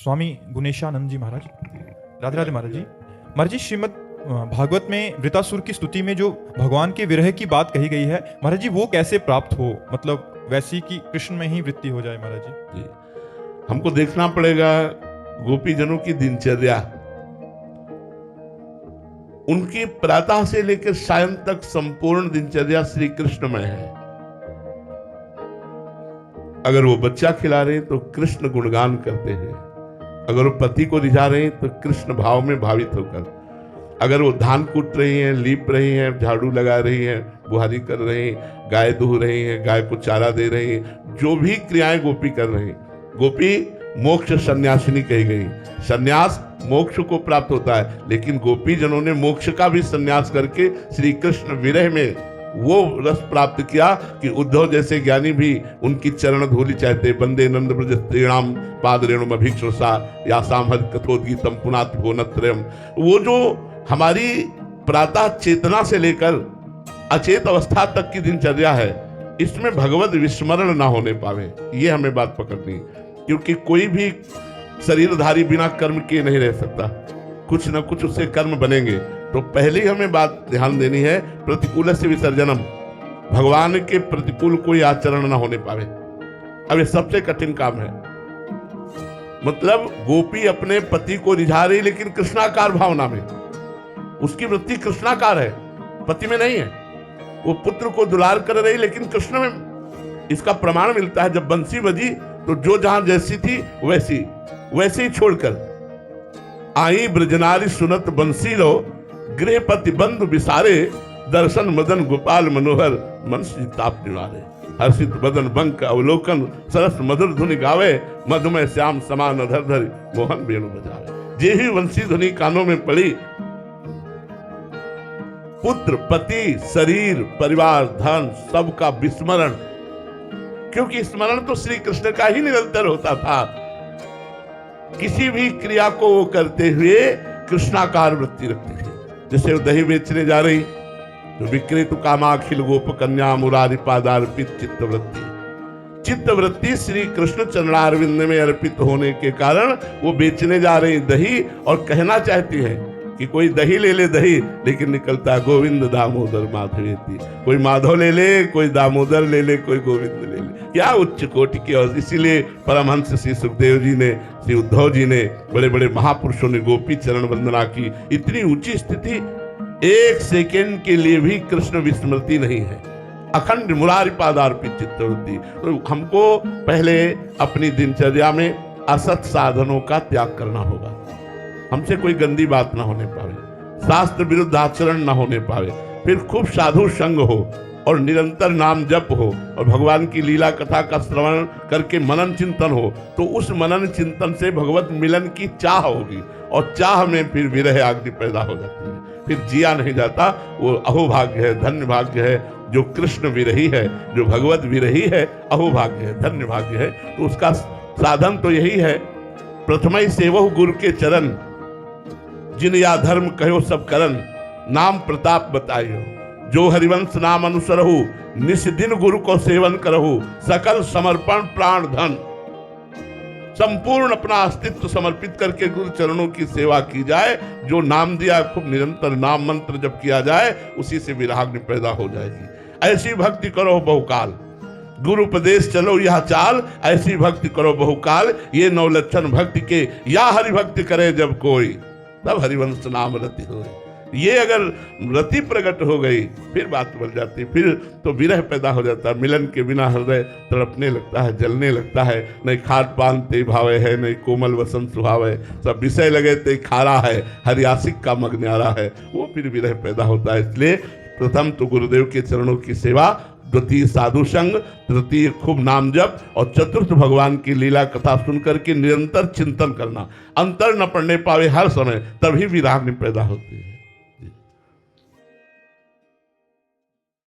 स्वामी गुणेशानंद जी महाराज, राधे राधे महाराज जी। महाराज जी, श्रीमद् भागवत में वृतासुर की स्तुति में जो भगवान के विरह की बात कही गई है महाराज जी, वो कैसे प्राप्त हो, मतलब वैसी कि कृष्ण में ही वृत्ति हो जाए महाराज जी? हमको देखना पड़ेगा गोपीजनों की दिनचर्या, उनकी प्रातः से लेकर सायं तक संपूर्ण दिनचर्या श्री कृष्ण में है। अगर वो बच्चा खिला रहे हैं तो कृष्ण गुणगान करते हैं, अगर वो पति को रिझा रहे हैं तो कृष्ण भाव में भावित होकर, अगर वो धान कूट रही हैं, लीप रही हैं, झाड़ू लगा रही हैं, बुहारी कर रहे हैं, गाय दूह रही हैं, गाय को चारा दे रही हैं, जो भी क्रियाएं गोपी कर रही हैं, गोपी मोक्ष सन्यासिनी कही गई। सन्यास मोक्ष को प्राप्त होता है, लेकिन गोपी जनों ने मोक्ष का भी सन्यास करके श्री कृष्ण विरह में वो रस प्राप्त किया कि उद्धव जैसे ज्ञानी भी उनकी चरण धूलि चाहते। बंदे नंद ब्रज स्त्रीणाम पाद रेणुम अभिक्षुषा या सामहद कथोद्गीतम पुनात भुवनत्रयम। वो जो हमारी प्रातः चेतना से लेकर अचेत अवस्था तक की दिनचर्या है, इसमें भगवत विस्मरण ना होने पावे, ये हमें बात पकड़नी। क्योंकि कोई भी शरीरधारी बिना कर्म किए नहीं रह सकता, कुछ न कुछ उससे कर्म बनेंगे। तो पहले ही हमें बात ध्यान देनी है, प्रतिकूल से विसर्जनम, भगवान के प्रतिकूल कोई आचरण ना होने पावे। अब ये सबसे कठिन काम है। मतलब गोपी अपने पति को रिझा रही, लेकिन कृष्णाकार भावना में, उसकी वृत्ति कृष्णाकार है, पति में नहीं है। वो पुत्र को दुलार कर रही, लेकिन कृष्ण में। इसका प्रमाण मिलता है जब बंसी बजी तो जो जहां जैसी थी वैसे ही छोड़कर आई ब्रजनारी सुनत बंसी लो, गृहपति बंधु विसारे, दर्शन मदन गोपाल मनोहर, मन सीताप निवारे। हर्षित बदन बंक अवलोकन, सरस मधुर धुनि गावे, मधुमय श्याम समान अधर धर, मोहन वेणु बजावे। जे ही वंशी ध्वनि कानों में पड़ी, पुत्र पति शरीर परिवार धन सबका विस्मरण, क्योंकि स्मरण तो श्री कृष्ण का ही निरंतर होता था। किसी भी क्रिया को वो करते हुए कृष्णाकार वृत्ति रखते थे। जैसे वो दही बेचने जा रही तो विक्रेतु कामाखिल गोप कन्या मुरारी पादार्पित चित्तवृत्ति श्री कृष्ण चरणारविंद में अर्पित होने के कारण वो बेचने जा रही दही, और कहना चाहती है कि कोई दही ले ले दही, लेकिन निकलता गोविंद दामोदर माधवेति। कोई माधव ले ले, कोई दामोदर ले ले, कोई गोविंद ले ले। क्या उच्च कोटि की। और इसीलिए परमहंस श्री सुखदेव जी ने, श्री उद्धव जी ने, बड़े बड़े महापुरुषों ने गोपी चरण वंदना की। इतनी ऊंची स्थिति, एक सेकेंड के लिए भी कृष्ण विस्मृति नहीं है, अखंड मुरारी पादार्पित चित्तवृत्ति। तो हमको पहले अपनी दिनचर्या में असत साधनों का त्याग करना होगा। हमसे कोई गंदी बात ना होने पावे, शास्त्र विरुद्ध आचरण ना होने पावे, फिर खूब साधु संग हो और निरंतर नाम जप हो और भगवान की लीला कथा का श्रवण करके मनन चिंतन हो। तो उस मनन चिंतन से भगवत मिलन की चाह होगी, और चाह में फिर विरह आग्नि पैदा हो जाती है, फिर जिया नहीं जाता। वो अहोभाग्य है, धन्य भाग्य है जो कृष्ण विरही है, जो भगवत विरही है, अहोभाग्य है, धन्य भाग्य है। तो उसका साधन तो यही है, प्रथमई सेवहु गुरु के चरण, जिन या धर्म कहो सब करन, नाम प्रताप बताइयो, जो हरिवंश नाम अनुसरहु, निस दिन गुरु को सेवन करहु, सकल समर्पण प्राण धन। संपूर्ण अपना अस्तित्व समर्पित करके गुरु चरणों की सेवा की जाए। जो नाम दिया, खूब निरंतर नाम मंत्र जब किया जाए, उसी से विराग्नि पैदा हो जाएगी। ऐसी भक्ति करो बहुकाल, गुरु उपदेश चलो यह चाल, ऐसी भक्ति करो बहुकाल। ये 9 लक्षण भक्ति के, या हरि भक्ति करे जब कोई, तब हरिवंश नाम रति हो। ये अगर रति प्रकट हो गई, फिर बात बन जाती, फिर तो विरह पैदा हो जाता है। मिलन के बिना हृदय तड़पने लगता है, जलने लगता है। नहीं खाट पान ते भावे है, नहीं कोमल वसंत सुहावे, सब विषय लगे ते खारा है, हरियासिक का मग न्यारा है। वो फिर विरह पैदा होता है। इसलिए प्रथम तो गुरुदेव के चरणों की सेवा, द्वितीय साधु संग, तृतीय खूब नाम जप, और चतुर्थ भगवान की लीला कथा सुनकर के निरंतर चिंतन करना। अंतर न पड़ने पावे हर समय, तभी विराग्नि पैदा होती है।